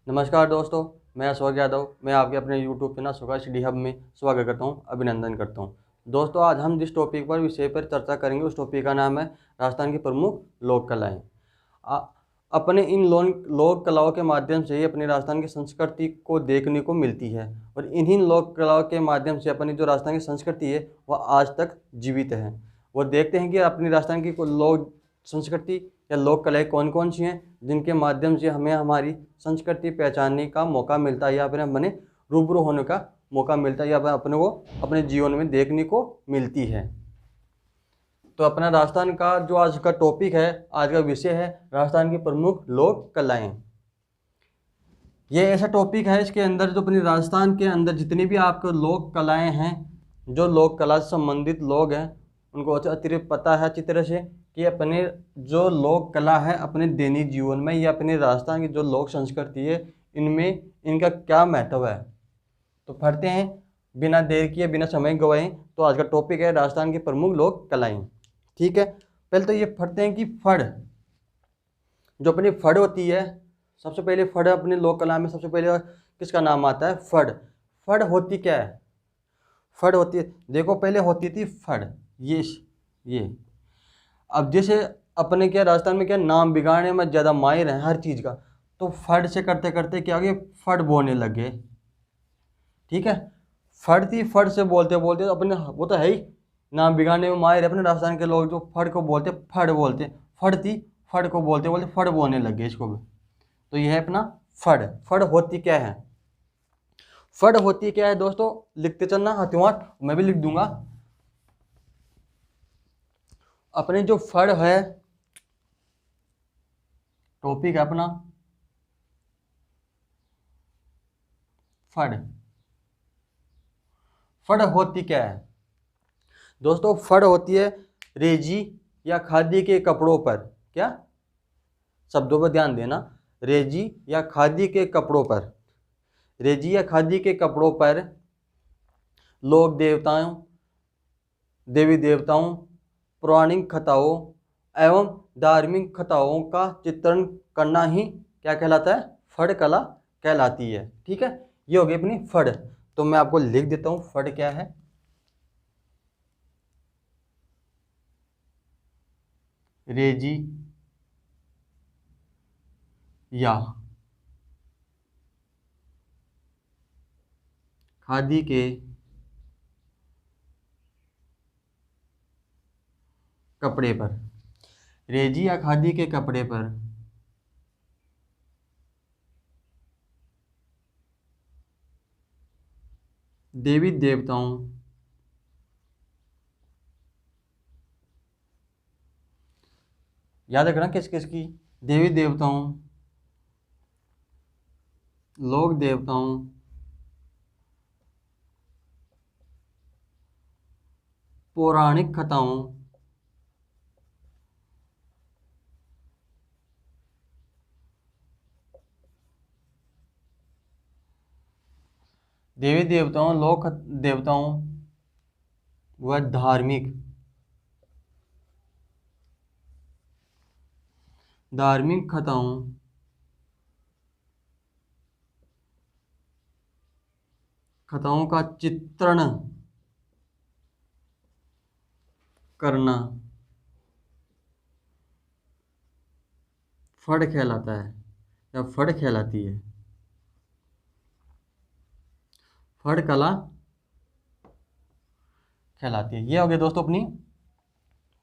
नमस्कार दोस्तों, मैं अशोक यादव। मैं आपके अपने YouTube channel Ashoka study hub में स्वागत करता हूं, अभिनंदन करता हूं। दोस्तों, आज हम जिस टॉपिक पर विषय पर चर्चा करेंगे उस टॉपिक का नाम है राजस्थान की प्रमुख लोक कलाएँ। अपने इन लोक कलाओं के माध्यम से ही अपनी राजस्थान की संस्कृति को देखने को मिलती है और इन्हीं लोक कलाओं के माध्यम से अपनी जो राजस्थान की संस्कृति है वह आज तक जीवित है। वो देखते हैं कि अपनी राजस्थान की लोक संस्कृति या लोक कलाएँ कौन कौन सी हैं जिनके माध्यम से हमें हमारी संस्कृति पहचानने का मौका मिलता है या फिर अपने रूबरू होने का मौका मिलता है या अपने को अपने जीवन में देखने को मिलती है। तो अपना राजस्थान का जो आज का टॉपिक है, आज का विषय है राजस्थान की प्रमुख लोक कलाएं। ये ऐसा टॉपिक है इसके अंदर जो अपनी राजस्थान के अंदर जितनी भी आपको लोक कलाएं हैं, जो लोक कला से संबंधित लोग हैं उनको अतिरिक्त पता है अच्छी तरह से कि अपने जो लोक कला है अपने दैनिक जीवन में या अपने राजस्थान की जो लोक संस्कृति है इनमें इनका क्या महत्व है। तो पढ़ते हैं बिना देर किए, बिना समय गवाए। तो आज का टॉपिक है राजस्थान की प्रमुख लोक कलाएं। ठीक है, पहले तो ये पढ़ते हैं कि फड़, जो अपनी फड़ होती है, सबसे पहले फड़ अपने लोक कला में सबसे पहले किसका नाम आता है? फड़। फड़ होती क्या है? फड़ होती है, देखो पहले होती थी फड़, ये अब जैसे अपने क्या राजस्थान में क्या नाम बिगाड़ने में ज़्यादा माहिर है हर चीज़ का, तो फड़ से करते करते क्या हो गया, फड़ बोलने लगे। ठीक है, फड़ थी, फड़ से बोलते बोलते अपने, वो तो है ही नाम बिगाड़ने में माहिर है अपने राजस्थान के लोग, जो फड़ को बोलते फड़ बोलते, फड़ थी फड़ को बोलते बोलते फड़ बोलने लग गए इसको भी। तो यह है अपना फड़। फड़ होती क्या है? फड़ होती क्या है दोस्तों, लिखते चलना हथियार, मैं भी लिख दूंगा। अपने जो फड़ है, टॉपिक है अपना फड़। फड़ होती क्या है दोस्तों? फड़ होती है रेजी या खादी के कपड़ों पर, क्या शब्दों पर ध्यान देना, रेजी या खादी के कपड़ों पर, रेजी या खादी के कपड़ों पर लोक देवताओं, देवी देवताओं, पौराणिक कथाओं एवं धार्मिक कथाओं का चित्रण करना ही क्या कहलाता है? फड़ कला कहलाती है। ठीक है, ये होगी अपनी फड़। तो मैं आपको लिख देता हूं फड़ क्या है। रेजी या खादी के कपड़े पर, रेजी या खादी के कपड़े पर देवी देवताओं, याद रखना किस किस की, देवी देवताओं, लोक देवताओं, पौराणिक कथाओं, देवी देवताओं, लोक देवताओं व धार्मिक कथाओं का चित्रण करना फड़ कहलाता है या फड़ कहलाती है। फड़ कला कहलाती है। ये हो गया दोस्तों अपनी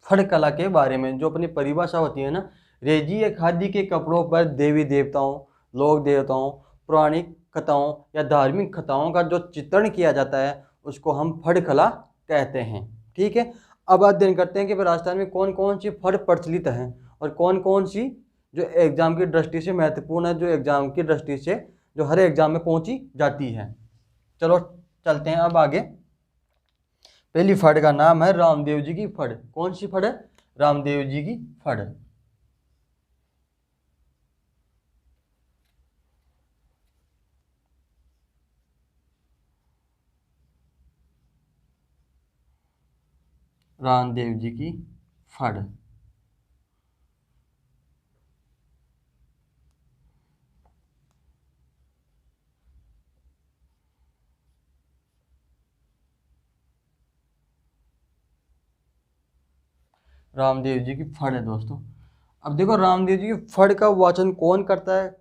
फड़ कला के बारे में, जो अपनी परिभाषा होती है ना। रेजी या खादी के कपड़ों पर देवी देवताओं, लोक देवताओं, पौराणिक कथाओं या धार्मिक कथाओं का जो चित्रण किया जाता है उसको हम फड़ कला कहते हैं। ठीक है, अब अध्ययन करते हैं कि राजस्थान में कौन कौन सी फड़ प्रचलित हैं और कौन कौन सी जो एग्जाम की दृष्टि से महत्वपूर्ण है, जो एग्जाम की दृष्टि से जो हर एग्जाम में पहुंची जाती है। चलो चलते हैं अब आगे। पहली फड़ का नाम है रामदेव जी की फड़। कौन सी फड़ है? रामदेव जी की फड़। रामदेव जी की फड़। रामदेव जी की फड़ है दोस्तों। अब देखो रामदेव जी की फड़ का वाचन कौन करता है,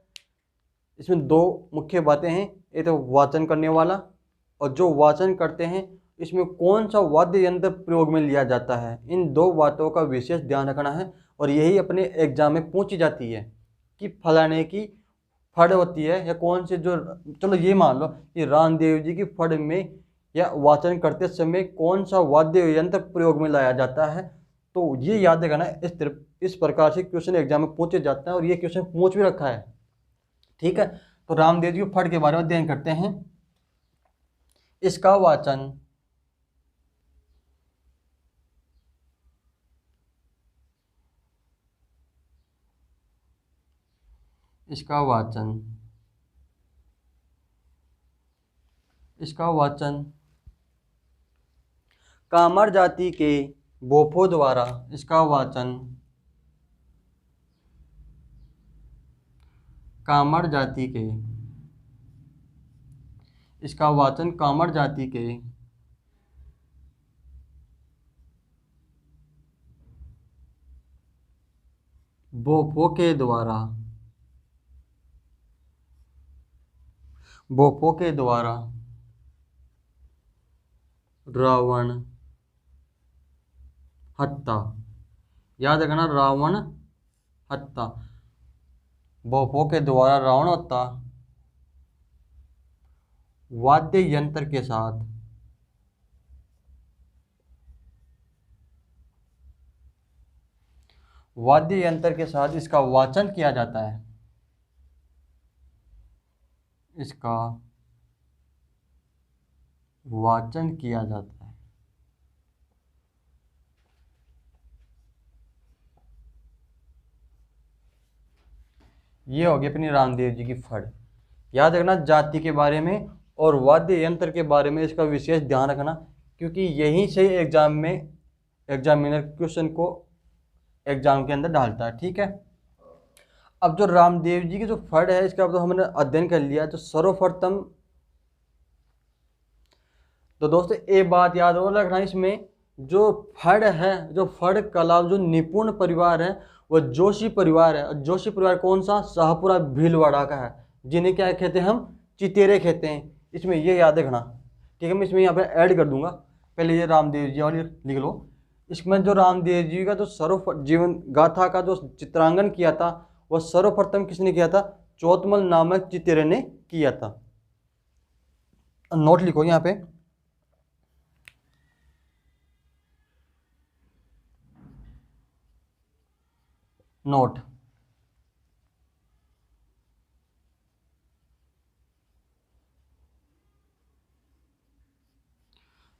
इसमें दो मुख्य बातें हैं। एक तो वाचन करने वाला, और जो वाचन करते हैं इसमें कौन सा वाद्य यंत्र प्रयोग में लिया जाता है, इन दो बातों का विशेष ध्यान रखना है। और यही अपने एग्जाम में पूछी जाती है कि फलाने की फड़ होती है या कौन से जो, चलो ये मान लो कि रामदेव जी की फड़ में या वाचन करते समय कौन सा वाद्य यंत्र प्रयोग में लाया जाता है। तो ये याद रखना, इस प्रकार से क्वेश्चन एग्जाम में पूछे जाते हैं और ये क्वेश्चन पूछ भी रखा है। ठीक है, तो रामदेव जी के फड़ के बारे में अध्ययन करते हैं। इसका वाचन इसका वाचन इसका वाचन कामर जाति के बोफो द्वारा, इसका वाचन कामर जाति के इसका वाचन कामर जाति के बोफो के द्वारा रावण हत्ता, याद रखना रावण हत्ता, बोफो के द्वारा रावण हत्ता वाद्य यंत्र के साथ इसका वाचन किया जाता है। इसका वाचन किया जाता है। ये हो गई अपनी रामदेव जी की फड़। याद रखना जाति के बारे में और वाद्य यंत्र के बारे में इसका विशेष ध्यान रखना, क्योंकि यहीं से एग्जाम में एग्जामिनर क्वेश्चन को एग्जाम के अंदर डालता है। ठीक है, अब जो रामदेव जी की जो फड़ है इसका तो हमने अध्ययन कर लिया। तो सर्वप्रथम तो दोस्तों एक बात याद रखना, इसमें जो फड़ है, जो फड़ कला जो निपुण परिवार है वो जोशी परिवार है। जोशी परिवार कौन सा, शाहपुरा भीलवाड़ा का है, जिन्हें क्या कहते हैं हम, चितेरे कहते हैं। इसमें ये याद रखना। ठीक है, मैं इसमें यहाँ पे ऐड कर दूंगा। पहले ये रामदेव जी वाली लिख लो। इसमें जो रामदेव जी का जो सर्व जीवन गाथा का जो चित्रांकन किया था वह सर्वप्रथम किसने किया था, चौतमल नामक चितेरे ने किया था। नोट लिखो यहाँ पे, नोट।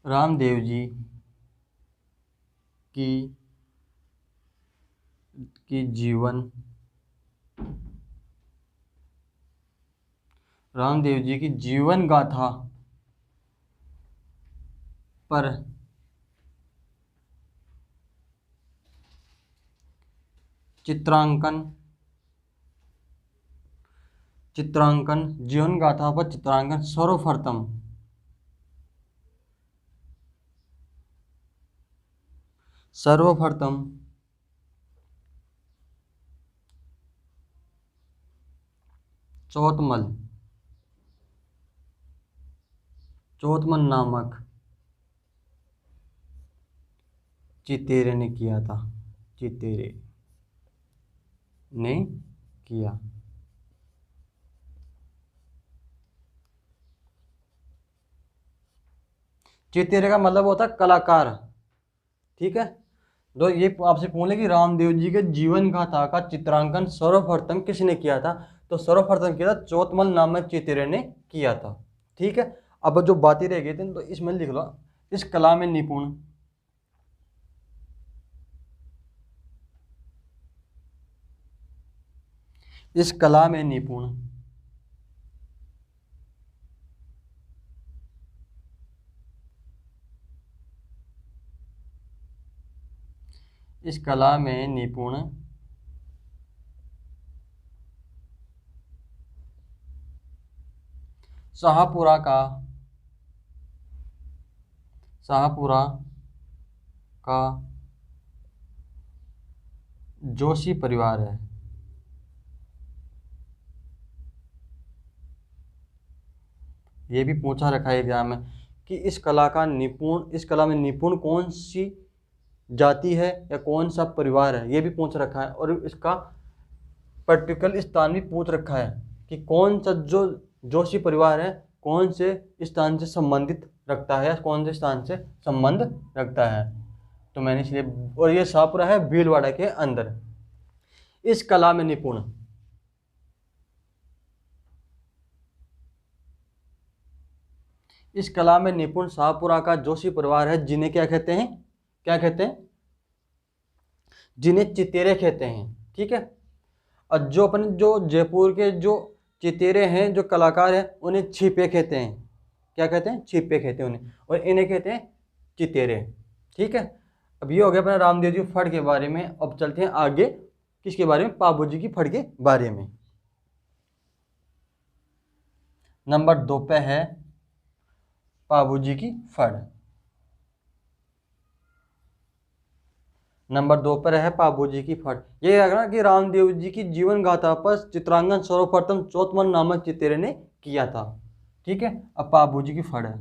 रामदेव जी की जीवन रामदेव जी की जीवन गाथा पर चित्रांकन जीवन गाथा पर चित्रांकन सर्वप्रथम चौतमल नामक चितेरे ने किया था। चितेरे ने किया। चितेरे का मतलब होता है कलाकार। ठीक है, तो ये आपसे पूछे कि रामदेव जी के जीवन गाथा का चित्रांकन सर्वप्रथम किसने किया था, तो सर्वप्रथम किया था चौतमल नामक चितेरे ने किया था। ठीक है, अब जो बातें रह गई थी तो इसमें लिख लो, इस कला में निपुण इस कला में निपुण इस कला में निपुण शाहपुरा का जोशी परिवार है। ये भी पूछा रखा है एग्जाम में कि इस कला का निपुण, इस कला में निपुण कौन सी जाति है या कौन सा परिवार है, ये भी पूछ रखा है। और इसका पर्टिकुलर स्थान भी पूछ रखा है कि कौन सा जो जोशी परिवार है कौन से स्थान से संबंधित रखता है या कौन से स्थान से संबंध रखता है। तो मैंने इसलिए, और ये शाहपुरा है भीलवाड़ा के अंदर। इस कला में निपुण, इस कला में निपुण शाहपुरा का जोशी परिवार है, जिन्हें क्या कहते हैं, क्या कहते हैं, जिन्हें चितेरे कहते हैं। ठीक है। और जो अपने जो जयपुर के जो चितेरे हैं, जो कलाकार हैं, उन्हें छिपे कहते हैं। क्या कहते हैं, छिपे कहते हैं उन्हें, और इन्हें कहते हैं चितेरे। ठीक है। अब ये हो गया अपना रामदेव जी फड़ के बारे में। अब चलते हैं आगे, किसके बारे में, पाबू जी की फड़ के बारे में। नंबर 2 पे है पाबू जी की फड़। नंबर 2 पर है पाबू जी की फड़। ये है ना कि रामदेव जी की जीवन गाथा पर चित्रांकन सर्वप्रथम चौथमन नामक चितेरे ने किया था। ठीक है। अब पाबू जी की फड़ है,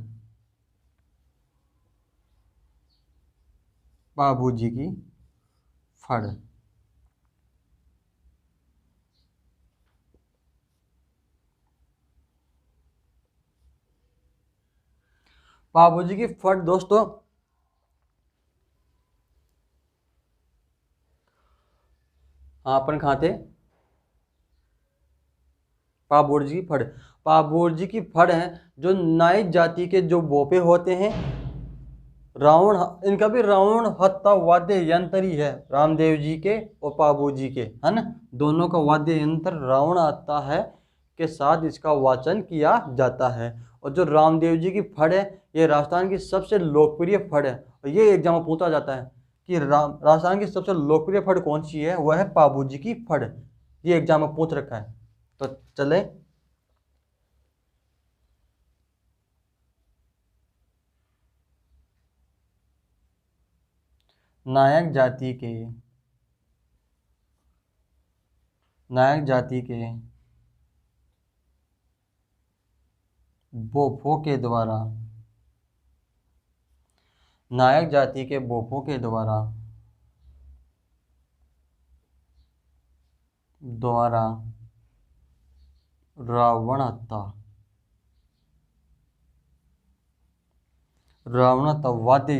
पाबू जी की फड़। पाबू जी की फड़ दोस्तों अपन कहाँ थे, पाबूर जी की फड़। पाबूर जी की फड़ है जो नाई जाति के जो बोपे होते हैं, रावण, इनका भी रावण हत्ता वाद्य यंत्र ही है, रामदेव जी के और पाबू जी के, है ना, दोनों का वाद्य यंत्र रावण हत्ता है के साथ इसका वाचन किया जाता है। और जो रामदेव जी की फड़ है, ये राजस्थान की सबसे लोकप्रिय फड़ है। और ये एग्जाम में पूछा जाता है कि राजस्थान की सबसे लोकप्रिय फड़ कौन सी है, वह है पाबू जी की फड़। ये एग्जाम में पूछ रखा है। तो चले, नायक जाति के, नायक जाति के बोफो के द्वारा, नायक जाति के बोफो के द्वारा रावण हत्या, रावण हत्या वाद्य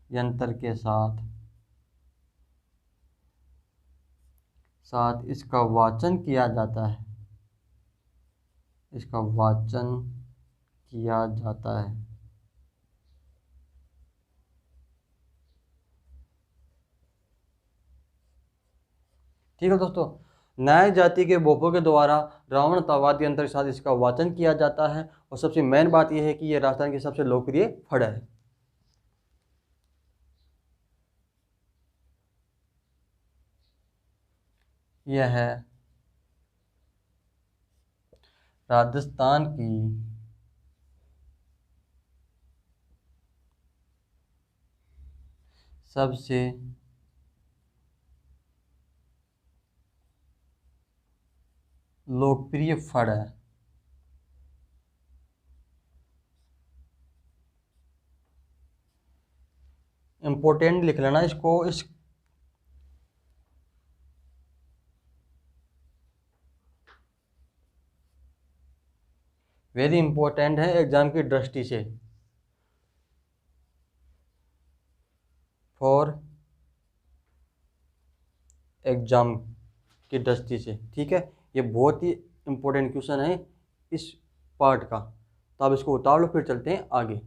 यंत्र के साथ इसका वाचन किया जाता है, इसका वाचन किया जाता है। ठीक है दोस्तों, नायक जाति के बोफो के द्वारा रावण वाद्य यंत्र के साथ इसका वाचन किया जाता है। और सबसे मेन बात यह है कि यह राजस्थान की सबसे लोकप्रिय फड़ है। यह है राजस्थान की सबसे लोकप्रिय फड़ है। इंपॉर्टेंट लिख लेना इसको, इस वेरी इंपॉर्टेंट है एग्जाम की दृष्टि से, फॉर एग्जाम की दृष्टि से। ठीक है। ये बहुत ही इंपॉर्टेंट क्वेश्चन है इस पार्ट का। तो आप इसको उतार लो, फिर चलते हैं आगे।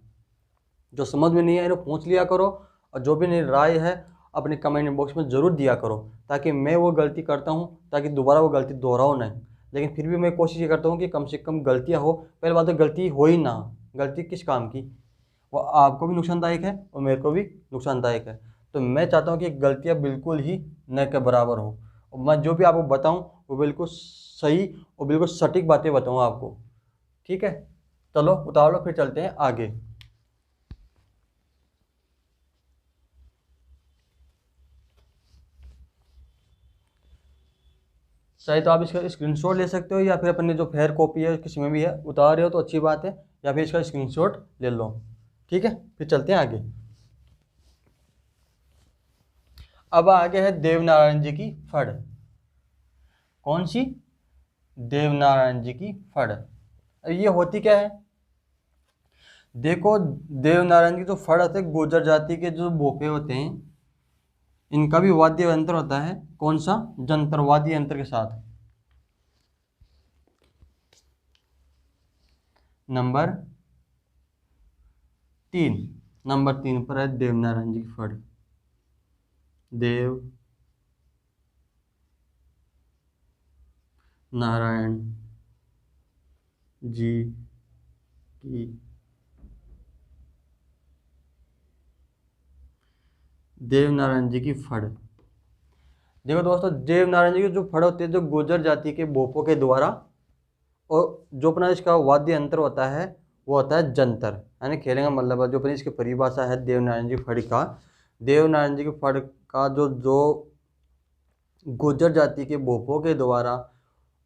जो समझ में नहीं आए वो पूछ लिया करो, और जो भी राय है अपने कमेंट बॉक्स में ज़रूर दिया करो, ताकि मैं वो गलती करता हूँ ताकि दोबारा वो गलती दोहराओ नहीं। लेकिन फिर भी मैं कोशिश ये करता हूँ कि कम से कम गलतियाँ हो। पहले बात तो गलती हो ही ना, गलती किस काम की, वो आपको भी नुकसानदायक है और मेरे को भी नुकसानदायक है। तो मैं चाहता हूँ कि गलतियाँ बिल्कुल ही न के बराबर हो, और मैं जो भी आपको बताऊँ वो बिल्कुल सही और बिल्कुल सटीक बातें बताऊँ आपको। ठीक है। चलो उतार लो, फिर चलते हैं आगे। चाहे तो आप इसका स्क्रीनशॉट ले सकते हो, या फिर अपने जो फेयर कॉपी है किसी में भी है उतार रहे हो तो अच्छी बात है, या फिर इसका स्क्रीनशॉट ले लो। ठीक है, फिर चलते हैं आगे। अब आगे है देवनारायण जी की फड़। कौन सी? देवनारायण जी की फड़। ये होती क्या है? देखो, देवनारायण की जो फड़ होते हैं, गुर्जर जाति के जो भोपे होते हैं, इनका भी वाद्य यंत्र होता है। कौन सा? जंतर, वाद्य यंत्र के साथ। नंबर 3, नंबर 3 पर है देवनारायण जी की फड़। देव नारायण जी की देवनारायण जी की फड़। देखो दोस्तों, देवनारायण जी की जो फड़ होती है, जो गुर्जर जाति के भोपों के द्वारा, और जो अपना इसका वाद्य यंत्र होता है वो होता है जंतर, यानी खेलने का मतलब है। जो अपनी इसकी परिभाषा है देवनारायण जी की फड़ का, देवनारायण जी की फड़ का जो गुर्जर जाति के भोपों के द्वारा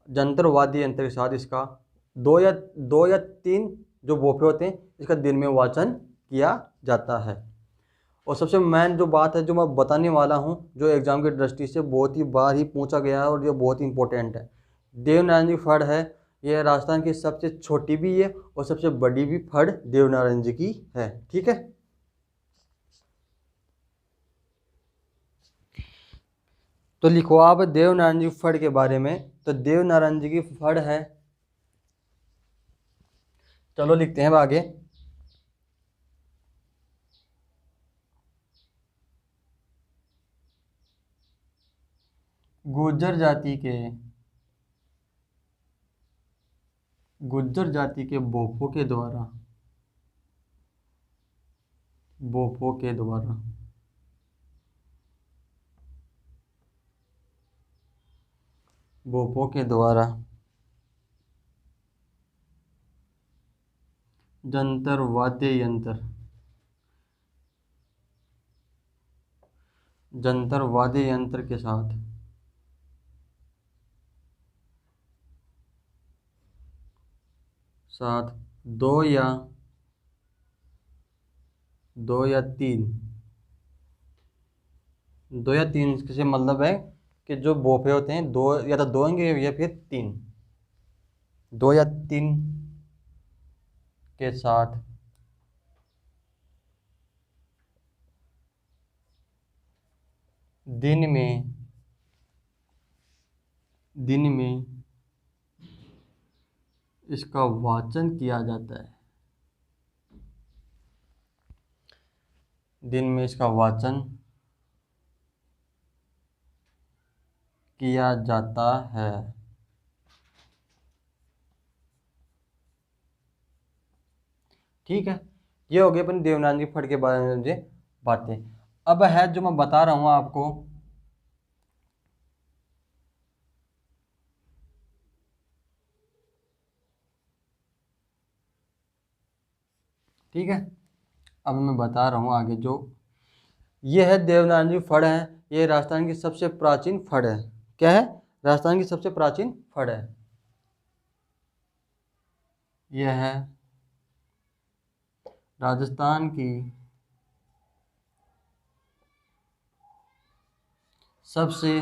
जंतर वाद्य यंत्र के साथ इसका दो या तीन जो भोपे होते हैं, इसका दिन में वाचन किया जाता है। और सबसे मेन जो बात है जो मैं बताने वाला हूँ, जो एग्जाम की दृष्टि से बहुत ही बार ही पूछा गया है और ये बहुत ही इंपॉर्टेंट है। देवनारायण जी फड़ है, ये राजस्थान की सबसे छोटी भी है और सबसे बड़ी भी फड़ देवनारायण जी की है। ठीक है, तो लिखो आप देवनारायण जी फड़ के बारे में। तो देवनारायण जी की फड़ है, चलो लिखते हैं अब आगे। गुर्जर जाति के भोपों के द्वारा जंतर वाद्य यंत्र के साथ दो या तीन से मतलब है कि जो भोपे होते हैं दो, या तो दो होंगे या फिर तीन, दो या तीन के साथ दिन में इसका वाचन किया जाता है। दिन में इसका वाचन किया जाता है। ठीक है, ये हो गई अपनी देवनारायण जी फड़ के बारे में मुझे बातें। अब है जो मैं बता रहा हूँ आपको, ठीक है। अब मैं बता रहा हूँ आगे, जो ये है देवनारायण जी फड़ है, ये राजस्थान की सबसे प्राचीन फड़ है। क्या है? राजस्थान की सबसे प्राचीन फड़ है। यह है राजस्थान की सबसे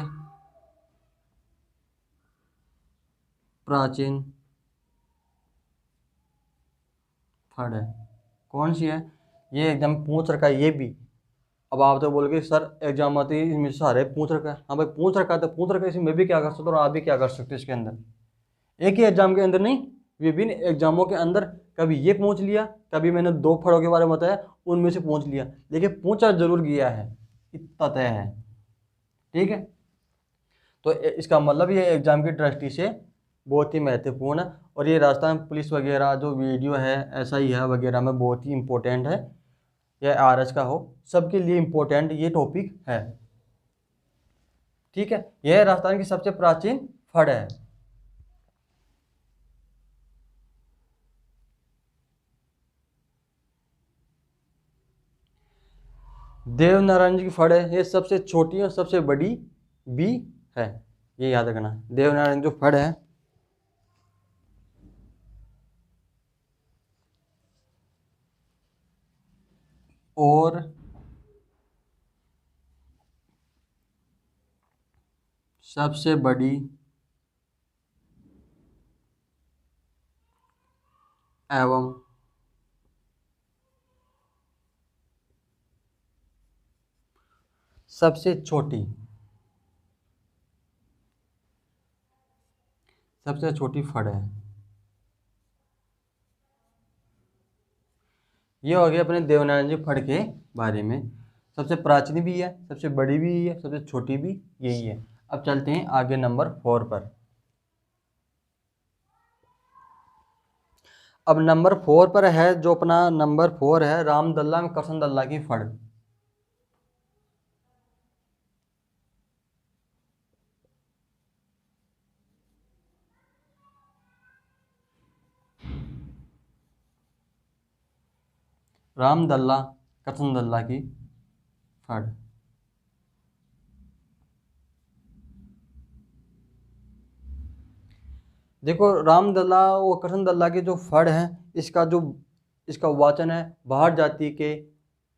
प्राचीन फड़ है। कौन सी है? ये एकदम पूछ रखा है ये भी। अब आप तो बोलोगे सर एग्जाम आते ही इसमें सारे पूछ रखा है। हाँ भाई, पूछ रखा है तो पूछ रखा है, इसमें मैं भी क्या कर सकता हूँ और आप भी क्या कर सकते हो इसके अंदर। एक ही एग्जाम के अंदर नहीं, विभिन्न एग्जामों के अंदर कभी ये पूछ लिया, कभी मैंने दो फड़ों के बारे में बताया उनमें से पूछ लिया, लेकिन पूछा जरूर गया है, इतना तय है। ठीक है, तो इसका मतलब ये एग्जाम की दृष्टि से बहुत ही महत्वपूर्ण है। और ये राजस्थान पुलिस वगैरह जो वीडियो है SI है वगैरह में बहुत ही इंपॉर्टेंट है, या RS का हो, सबके लिए इंपॉर्टेंट ये टॉपिक है। ठीक है, यह राजस्थान की सबसे प्राचीन फड़ है। देवनारायण जी की फड़ है, ये सबसे छोटी और सबसे बड़ी भी है। ये याद रखना। देवनारायण जो फड़ है और सबसे बड़ी एवं सबसे छोटी फड़ है। ये हो गया अपने देवनारायण जी फड़ के बारे में। सबसे प्राचीन भी है, सबसे बड़ी भी है, सबसे छोटी भी यही है। अब चलते हैं आगे नंबर 4 पर। अब नंबर 4 पर है, जो अपना नंबर 4 है, रामदल्ला में करसनदल्ला की फड़। रामदल्ला करसनदल्ला की फड़। देखो रामदल्ला और करसनदल्ला की जो फड़ है, इसका वाचन है बाहर जाति के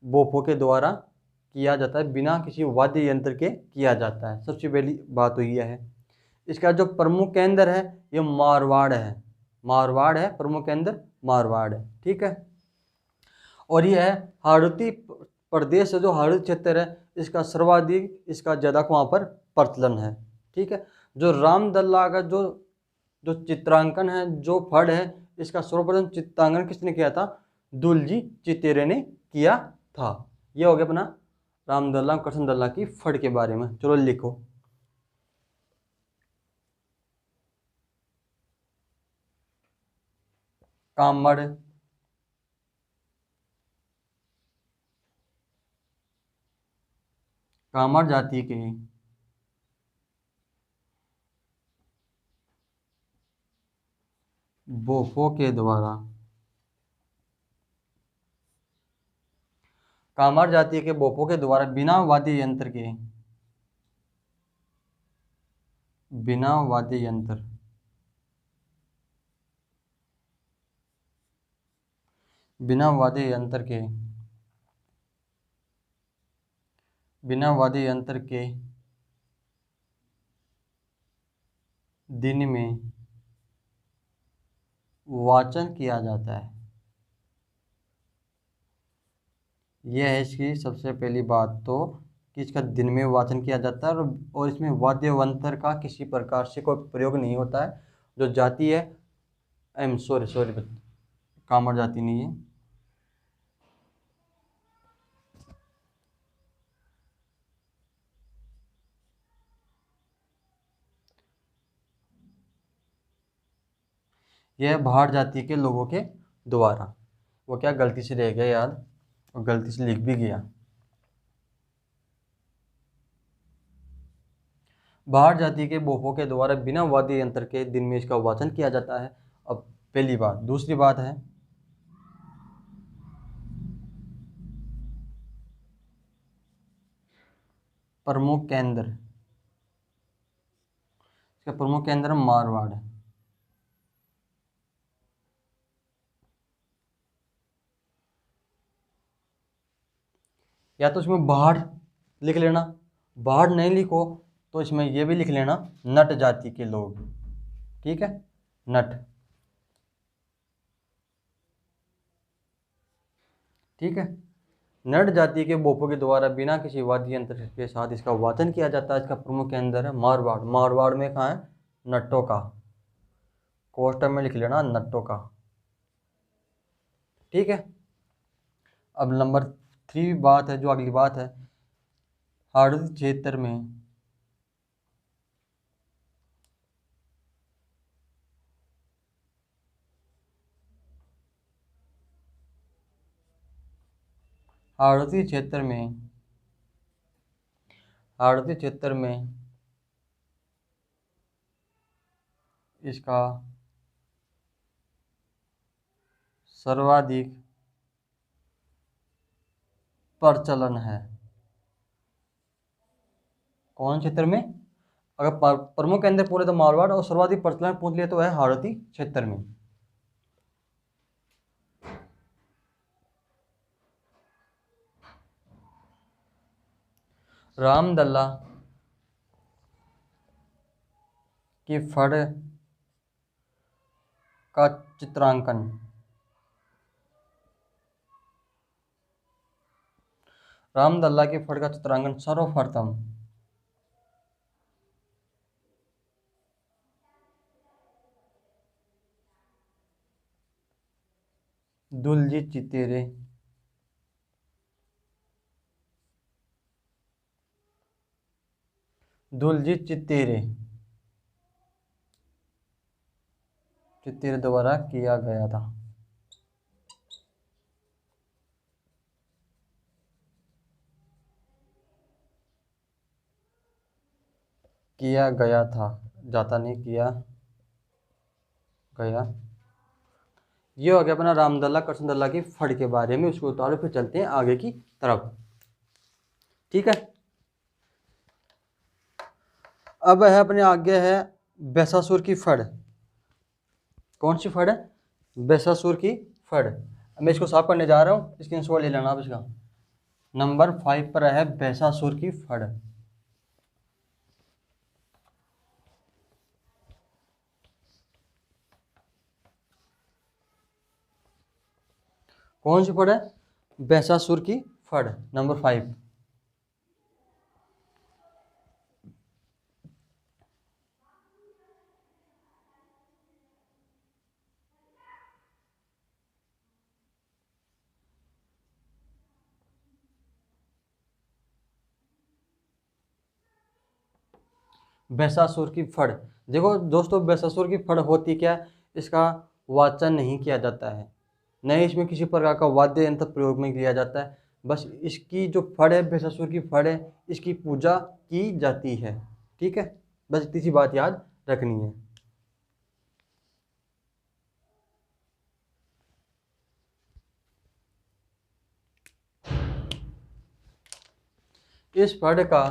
बोफों के द्वारा किया जाता है, बिना किसी वाद्य यंत्र के किया जाता है। सबसे पहली बात तो यह है। इसका जो प्रमुख केंद्र है ये मारवाड़ है। मारवाड़ है, प्रमुख केंद्र मारवाड़ है। ठीक है। और ये है हाड़ौती प्रदेश है, जो हाड़ौती क्षेत्र है, इसका सर्वाधिक, इसका ज़्यादा वहाँ पर प्रचलन है। ठीक है। जो रामदल्ला का जो जो चित्रांकन है, जो फड़ है, इसका सर्वप्रथम चित्रांकन किसने किया था? दुलजी चितेरे ने किया था। ये हो गया अपना रामदल्ला करसनदल्ला की फड़ के बारे में। चलो लिखो। कामड़ कामड़ जाति के बोफो के द्वारा, कामड़ जाति के बोफो के द्वारा बिना वाद्य यंत्र के, बिना वाद्य यंत्र, बिना वाद्य यंत्र के, बिना वाद्य यंत्र के दिन में वाचन किया जाता है। यह है इसकी सबसे पहली बात तो, कि इसका दिन में वाचन किया जाता है, और इसमें वाद्य यंत्र का किसी प्रकार से कोई प्रयोग नहीं होता है। जो जाति है, आई एम सॉरी सॉरी, कामड़ जाति नहीं है। यह भाड़ जाति के लोगों के द्वारा, वो क्या गलती से रह गया याद, और गलती से लिख भी गया। भाड़ जाति के बोफों के द्वारा बिना वाद्य यंत्र के दिन में इसका वाचन किया जाता है। अब पहली बात। दूसरी बात है, प्रमुख केंद्र, इसका प्रमुख केंद्र मारवाड़ है। या तो इसमें बाढ़ लिख लेना, बाढ़ नहीं लिखो तो इसमें यह भी लिख लेना नट जाति के लोग। ठीक है, नट। ठीक है। नट जाति के बोफों के द्वारा बिना किसी वाद्य यंत्र के साथ इसका वाचन किया जाता है। इसका प्रमुख केंद्र है मारवाड़। मारवाड़ में कहाँ है? नट्टों का। कोष्टक में लिख लेना नट्टों का। ठीक है। अब नंबर 3 बात है, जो अगली बात है, हाड़ौती क्षेत्र में हाड़ौती क्षेत्र में हाड़ौती क्षेत्र में इसका सर्वाधिक प्रचलन है। कौन क्षेत्र में? अगर प्रमुख केंद्र पूरे तो मारवाड़, और सर्वाधिक प्रचलन पूछ लिया तो है हाड़ौती क्षेत्र में। रामदल्ला की फड़ का चित्रांकन रामदल्ला की फड़ का चित्रांकन सर्वप्रथम दुलजीत चितेरे द्वारा किया गया था। जाता नहीं, किया गया। ये हो गया अपना रामदल्ला कृष्णदल्ला की फड़ के बारे में। उसको उतारो, फिर चलते हैं आगे की तरफ। ठीक है, अब है अपने आगे है बैसासुर की फड़। कौन सी फड़ है? बैसासुर की फड़। मैं इसको साफ करने जा रहा हूँ, स्क्रीनशॉट ले लेना आप इसका। नंबर 5 पर है बैसासुर की फड़। कौन सी फड़ है? बैसासुर की फड़, नंबर 5। बैसासुर की फड़, देखो दोस्तों, बैसासुर की फड़ होती क्या है? इसका वाचन नहीं किया जाता है, नहीं इसमें किसी प्रकार का वाद्य यंत्र प्रयोग में किया जाता है। बस इसकी जो फड़ है, बैसासुर की फड़ है, इसकी पूजा की जाती है। ठीक है, बस इतनी सी बात याद रखनी है। इस फड़ का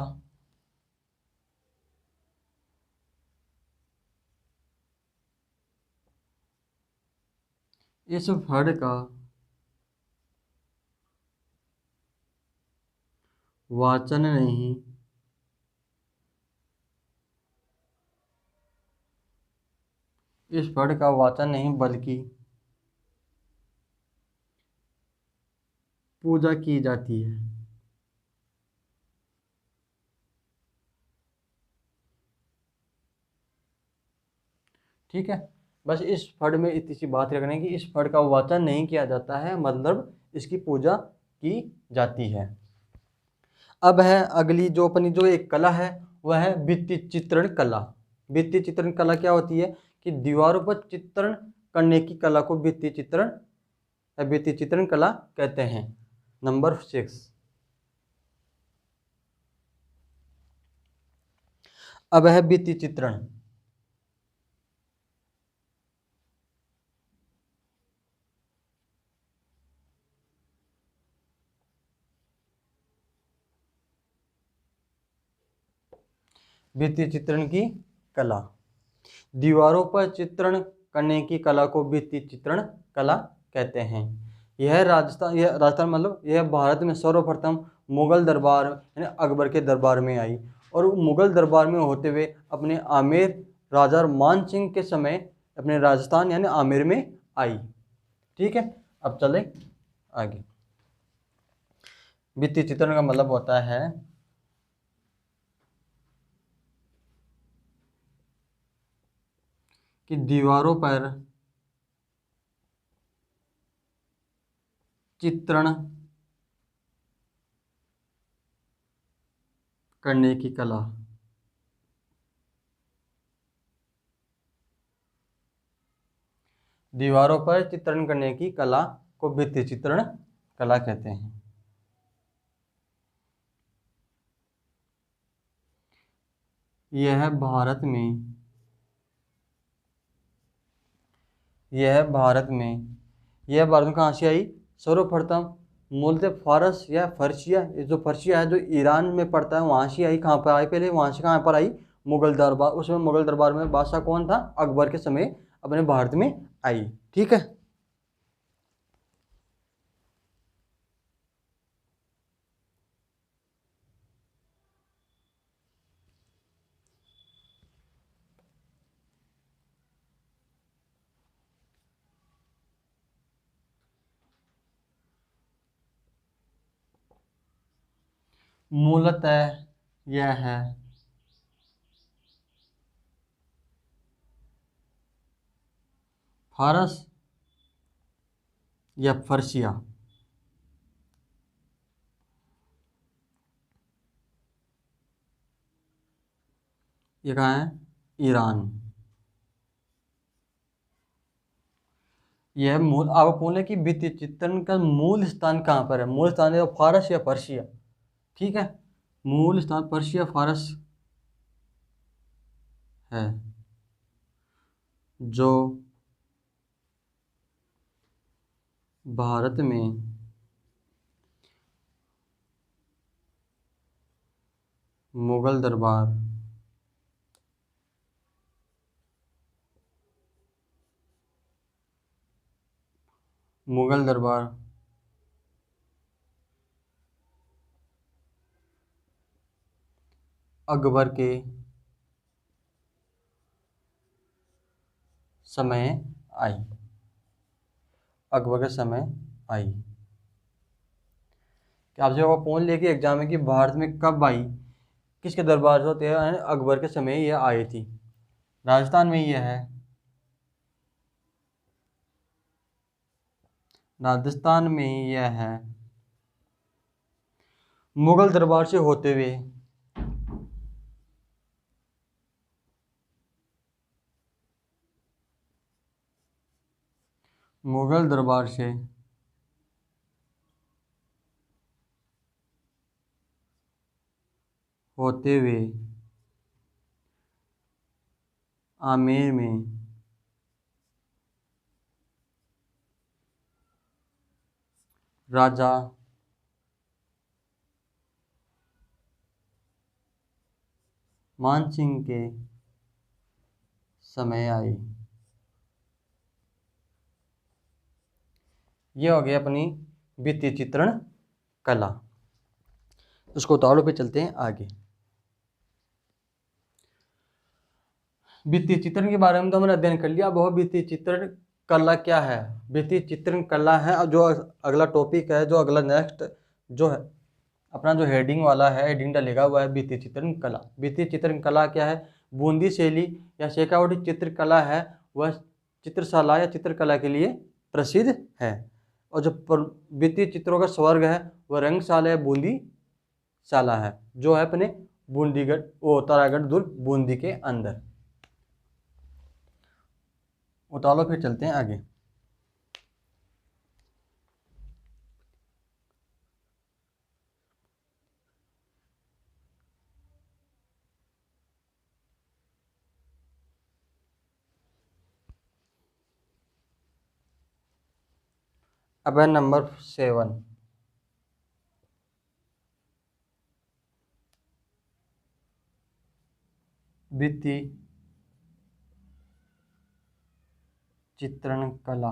वाचन नहीं बल्कि पूजा की जाती है। ठीक है, बस इस फड़ में इतनी सी बात रखने की, इस फड़ का वाचन नहीं किया जाता है, मतलब इसकी पूजा की जाती है। अब है अगली जो अपनी जो एक कला है, वह है भित्ति चित्रण कला। भित्ति चित्रण कला क्या होती है? कि दीवारों पर चित्रण करने की कला को भित्ति चित्रण कला कहते हैं। नंबर 6। अब है भित्ति चित्रण। भित्ति चित्रण की कला, दीवारों पर चित्रण करने की कला को भित्ति चित्रण कला कहते हैं। यह राजस्थान मतलब यह भारत में सर्वप्रथम मुगल दरबार यानी अकबर के दरबार में आई, और मुगल दरबार में होते हुए अपने आमेर राजा मान सिंह के समय अपने राजस्थान यानी आमेर में आई। ठीक है, अब चले आगे। भित्ति चित्रण का मतलब होता है कि दीवारों पर चित्रण करने की कला। दीवारों पर चित्रण करने की कला को भित्ति चित्रण कला कहते हैं। यह भारत में कहाँ से आई? सर्वप्रथम मूलतः फारस या फर्शिया, जो फर्शिया है जो ईरान में पड़ता है, वहाँ से आई। कहाँ पर आई? पहले वहाँ से कहाँ पर आई? मुगल दरबार, उसमें मुगल दरबार में बादशाह कौन था, अकबर के समय अपने भारत में आई। ठीक है। मूलतः यह है फारस या फर्शिया। ये कहाँ है, ईरान। यह मूल, आप बोले कि भित्ति चित्रण का मूल स्थान कहाँ पर है, मूल स्थान है फारस या पर्शिया। ठीक है, मूल स्थान पर्शिया फारस है, जो भारत में मुगल दरबार मुगल दरबार अकबर के समय आई, अकबर के समय आई। कि आपसे वो पूछ लिया कि एग्जाम में कि भारत में कब आई, किसके दरबार से होते हैं, अकबर के समय ये आई थी। राजस्थान में ये है, राजस्थान में यह है, मुगल दरबार से होते हुए मुगल दरबार से होते हुए आमेर में राजा मानसिंह के समय आई। ये हो गई अपनी भित्ति चित्रण कला। उसको उतारो पे चलते हैं आगे। भित्ति चित्रण के बारे में तो हमने अध्ययन कर लिया। अब वह भित्ति चित्रण कला क्या है, भित्ति चित्रण कला है। और जो अगला टॉपिक है, जो अगला नेक्स्ट जो है अपना जो हेडिंग वाला है, हेडिंग डलेगा हुआ है भित्ति चित्रण कला। भित्ति चित्रण कला क्या है, बूंदी शैली या शेखावटी चित्रकला है, वह चित्रशाला या चित्रकला के लिए प्रसिद्ध है। और जो भित्ति चित्रों का स्वर्ग है वह रंगशाला या बूंदी शाला है, जो है अपने बूंदीगढ़ वो तारागढ़ दुर्ग बूंदी के अंदर। उतारो फिर चलते हैं आगे। अब है नंबर 7, भित्ति चित्रण कला।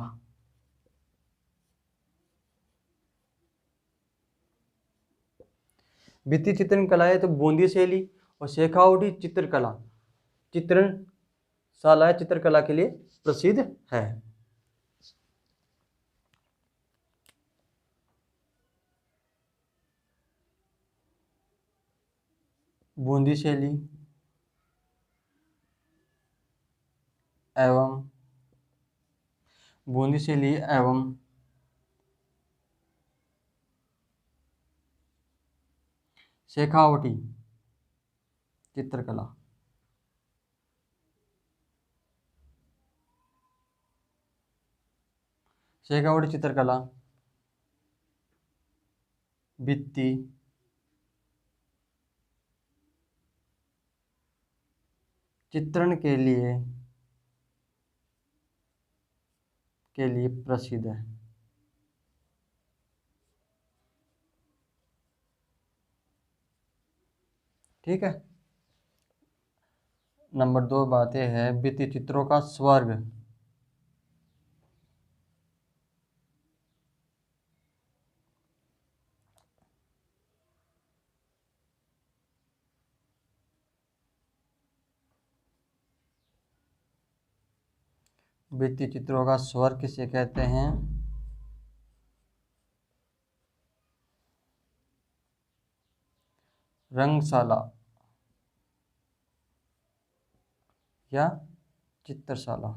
भित्ति चित्रण कला है तो बूंदी शैली और शेखावटी चित्रकला चित्रण शाला चित्रकला के लिए प्रसिद्ध है। बूंदी शैली एवं बूंदी शैली एवं शेखावटी चित्रकला शेखावटी चित्रकला भित्ति चित्रण के लिए प्रसिद्ध है। ठीक है। नंबर 2 बातें है भित्ति चित्रों का स्वर्ग। भित्ति चित्रों का स्वर्ग किसे कहते हैं? रंगशाला या चित्रशाला।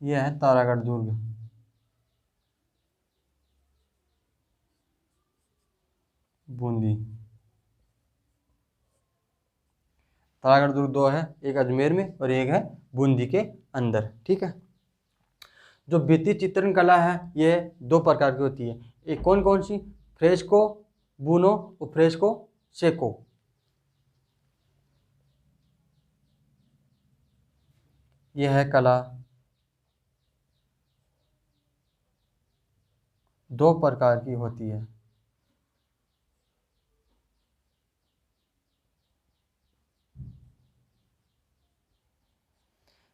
यह है तारागढ़ दुर्ग। बूंदी। तारागढ़ दुर्ग दो है, एक अजमेर में और एक है बूंदी के अंदर। ठीक है। जो भित्ति चित्रण कला है ये दो प्रकार की होती है। एक कौन कौन सी? फ्रेस्को, बूनो और फ्रेस्को सेको। यह है कला दो प्रकार की होती है।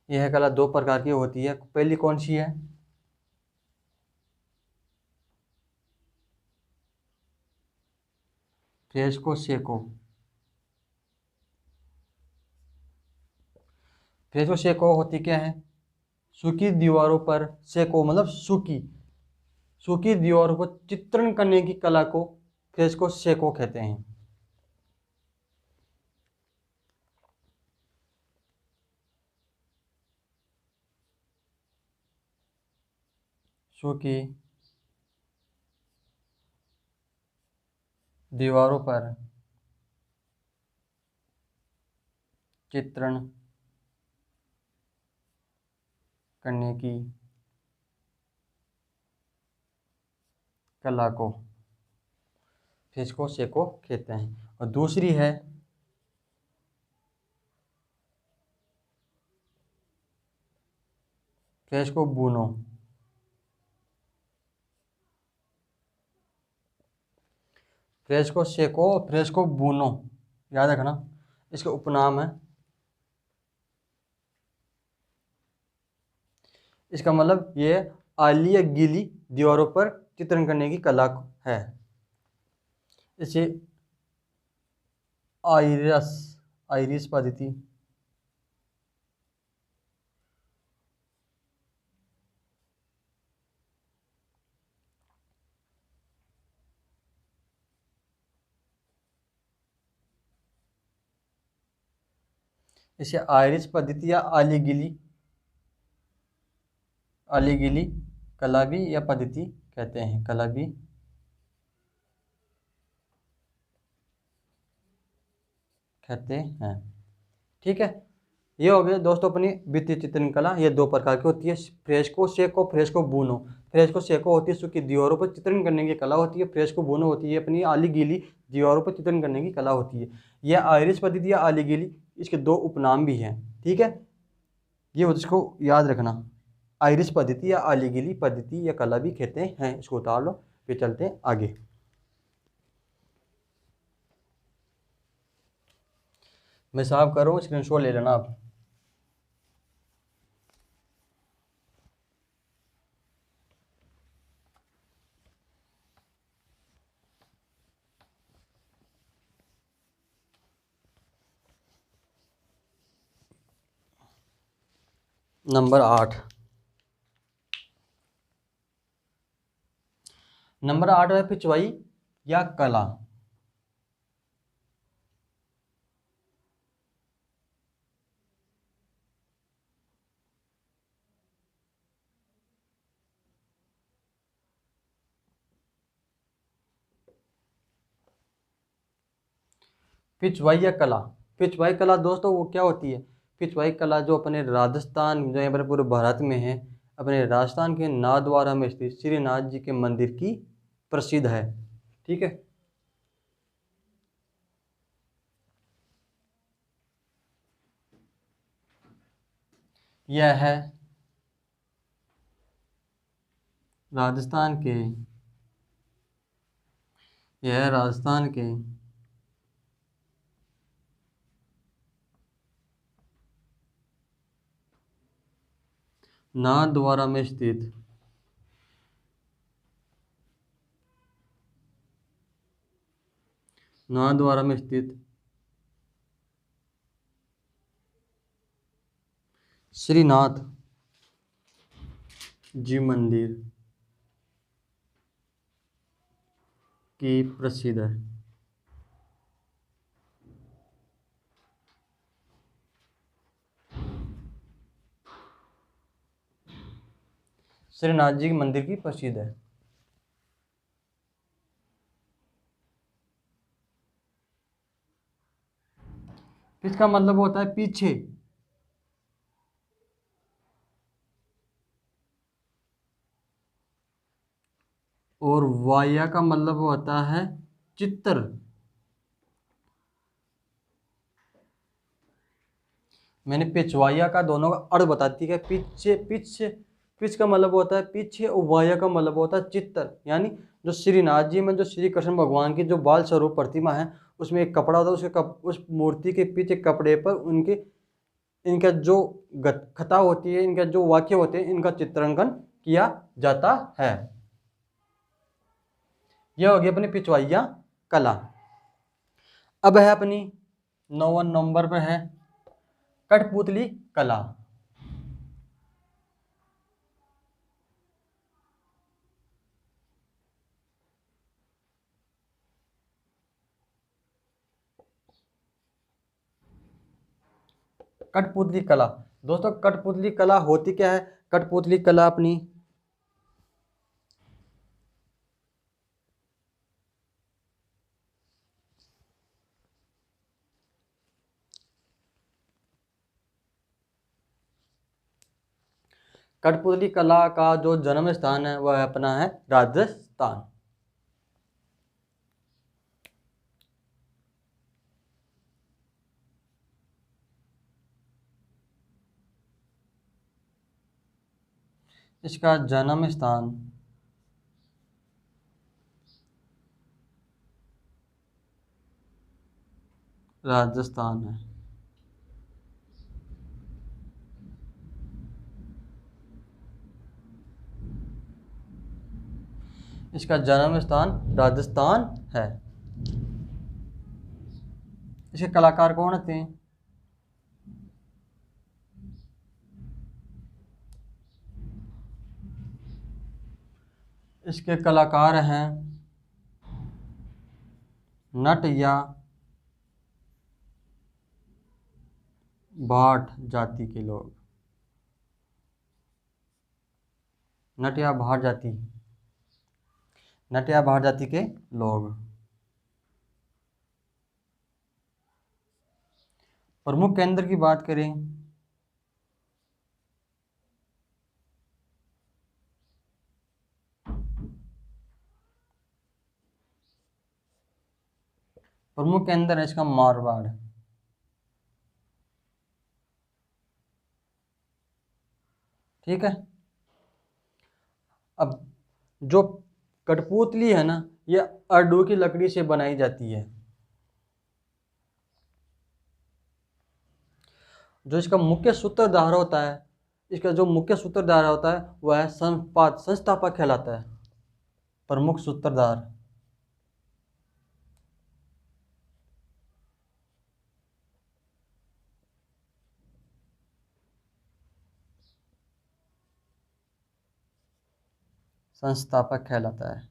यह कला दो प्रकार की होती है। पहली कौन सी है? Fresco secco. फ्रेस्को सेको होती क्या है? सूखी दीवारों पर, सेको मतलब सूखी, सूखी दीवारों पर चित्रण करने की कला को फ्रेस्को सेको कहते हैं। सूखी दीवारों पर चित्रण करने की कला को फ्रेस्को सेको कहते हैं। और दूसरी है fresco buono. Fresco secco, fresco buono, याद रखना इसके उपनाम है। इसका मतलब ये आली या गीली दीवारों पर चित्रण करने की कला है। इसे आइरस, आइरिस पद्धति, इसे आइरिस पद्धति या आली गीली, आली गीली कला भी या पद्धति कहते हैं। कला भी कहते हैं। ठीक है। ये हो गया दोस्तों अपनी भित्ति चित्रण कला। ये दो प्रकार की होती है, fresco secco, fresco buono. Fresco secco होती है सूखी दीवारों पर चित्रण करने की कला होती है। फ्रेस्को बूनो होती है अपनी आली गीली दीवारों पर चित्रण करने की कला होती है। यह आइरिस पद्धति या आली गीली, इसके दो उपनाम भी हैं। ठीक है। ये इसको याद रखना, आइरिस पद्धति या आली गीली पद्धति या कला भी कहते हैं। इसको उतार लो, फिर चलते हैं आगे। मैं साफ कर रहा हूँ, स्क्रीनशॉट ले लेना आप। नंबर 8। नंबर 8 है पिचवाई या कला। पिचवाई या कला। पिचवाई कला दोस्तों वो क्या होती है? पिचवाई कला जो अपने राजस्थान, जो यहाँ पर पूरे भारत में है, अपने राजस्थान के नाथद्वारा में स्थित श्रीनाथ जी के मंदिर की प्रसिद्ध है। ठीक है। यह है राजस्थान के, यह है राजस्थान के नाथद्वारा में स्थित नाथद्वारा में स्थित श्रीनाथ जी मंदिर की प्रसिद्ध है। श्रीनाथ जी मंदिर की प्रसिद्ध है। इसका मतलब होता है पीछे। और वाया का मतलब होता है चित्र। मैंने पिछवाया का दोनों का अर्थ बता दी है। पीछे पीछे पिछ का मतलब होता है पीछे और वाया का मतलब होता है चित्र। यानी जो श्रीनाथ जी में जो श्री कृष्ण भगवान की जो बाल स्वरूप प्रतिमा है उसमें एक कपड़ा होता है, उसके उस मूर्ति के पीछे कपड़े पर उनके इनका जो कथा होती है, इनका जो वाक्य होते हैं, इनका चित्रांकन किया जाता है। यह हो गई अपनी पिछवाइया कला। अब है अपनी 9 नंबर पर है कठपुतली कला। कठपुतली कला दोस्तों, कठपुतली कला होती क्या है? कठपुतली कला अपनी कठपुतली कला का जो जन्म स्थान है वह अपना है राजस्थान। इसका जन्म स्थान राजस्थान है। इसका जन्म स्थान राजस्थान है। इसके कलाकार कौन होते हैं? इसके कलाकार हैं नट या भाट जाति के लोग। नट या भाट जाति, नट या भाट जाति के लोग। प्रमुख केंद्र की बात करें प्रमुख केंद्र है इसका मारवाड़। ठीक है। अब जो कठपुतली है ना, ये अर्डू की लकड़ी से बनाई जाती है। जो इसका मुख्य सूत्रधार होता है, इसका जो मुख्य सूत्रधार होता है वह है संस्थापक कहलाता है। प्रमुख सूत्रधार संस्थापक कहलाता है।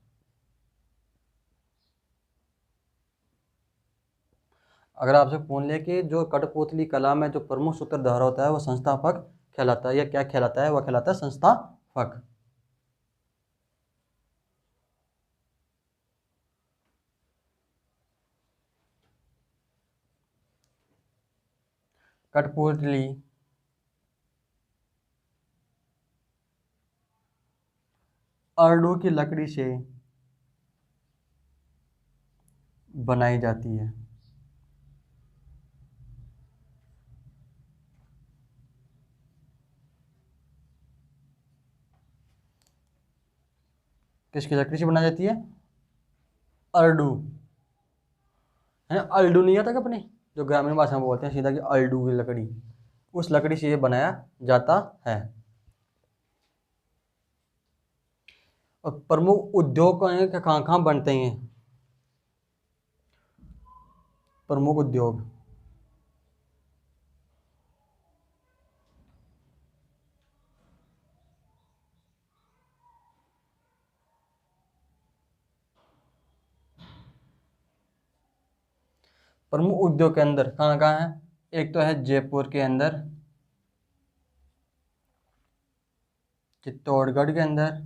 अगर आपसे पूछ ले कि जो कठपुतली कला में जो प्रमुख सूत्रधार होता है वो संस्थापक कहलाता है या क्या कहलाता है, वह कहलाता है संस्थापक। कठपुतली अर्डू की लकड़ी से बनाई जाती है। किसकी लकड़ी से बनाई जाती है? अर्डू है। अल्डू नहीं आता क्या अपने जो ग्रामीण भाषा में बोलते हैं सीधा कि अल्डू की लकड़ी, उस लकड़ी से ये बनाया जाता है। और प्रमुख उद्योग कहाँ कहाँ बनते हैं? प्रमुख उद्योग प्रमुख उद्योग के अंदर कहाँ कहाँ है? एक तो है जयपुर के अंदर, चित्तौड़गढ़ के अंदर,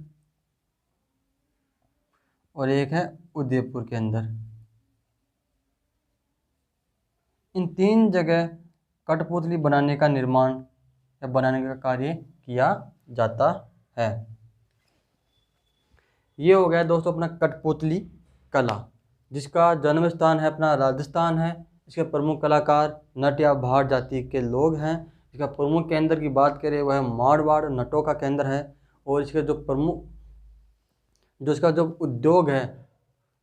और एक है उदयपुर के अंदर। इन 3 जगह कठपुतली बनाने का निर्माण या बनाने का कार्य किया जाता है। ये हो गया दोस्तों अपना कठपुतली कला, जिसका जन्म स्थान है अपना राजस्थान है। इसके प्रमुख कलाकार नट या भाट जाति के लोग हैं। इसका प्रमुख केंद्र की बात करें वह मारवाड़ नटों का केंद्र है। और इसके जो प्रमुख जो इसका जो उद्योग है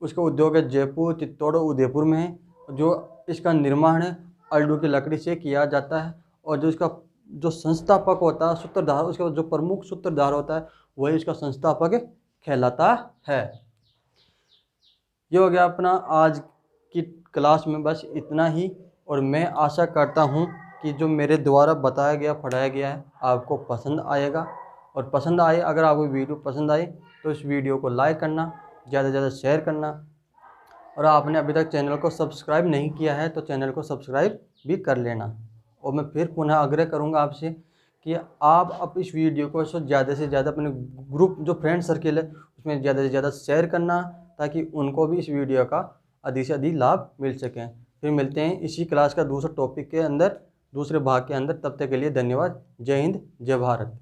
उसका उद्योग है जयपुर, चित्तौड़ और उदयपुर में है। जो इसका निर्माण है अल्डू की लकड़ी से किया जाता है। और जो इसका जो संस्थापक होता है, सूत्रधार, उसका जो प्रमुख सूत्रधार होता है वही इसका संस्थापक कहलाता है। ये हो गया अपना आज की क्लास में बस इतना ही। और मैं आशा करता हूँ कि जो मेरे द्वारा बताया गया पढ़ाया गया है आपको पसंद आएगा। और पसंद आए, अगर आपको वीडियो पसंद आए तो इस वीडियो को लाइक करना, ज़्यादा से ज़्यादा शेयर करना। और आपने अभी तक चैनल को सब्सक्राइब नहीं किया है तो चैनल को सब्सक्राइब भी कर लेना। और मैं फिर पुनः आग्रह करूंगा आपसे कि आप अब इस वीडियो को ज़्यादा से ज़्यादा अपने ग्रुप जो फ्रेंड सर्किल है उसमें ज़्यादा से ज़्यादा शेयर करना, ताकि उनको भी इस वीडियो का अधिक से अधिक लाभ मिल सके। फिर मिलते हैं इसी क्लास का दूसरे टॉपिक के अंदर, दूसरे भाग के अंदर। तब तक के लिए धन्यवाद। जय हिंद, जय भारत।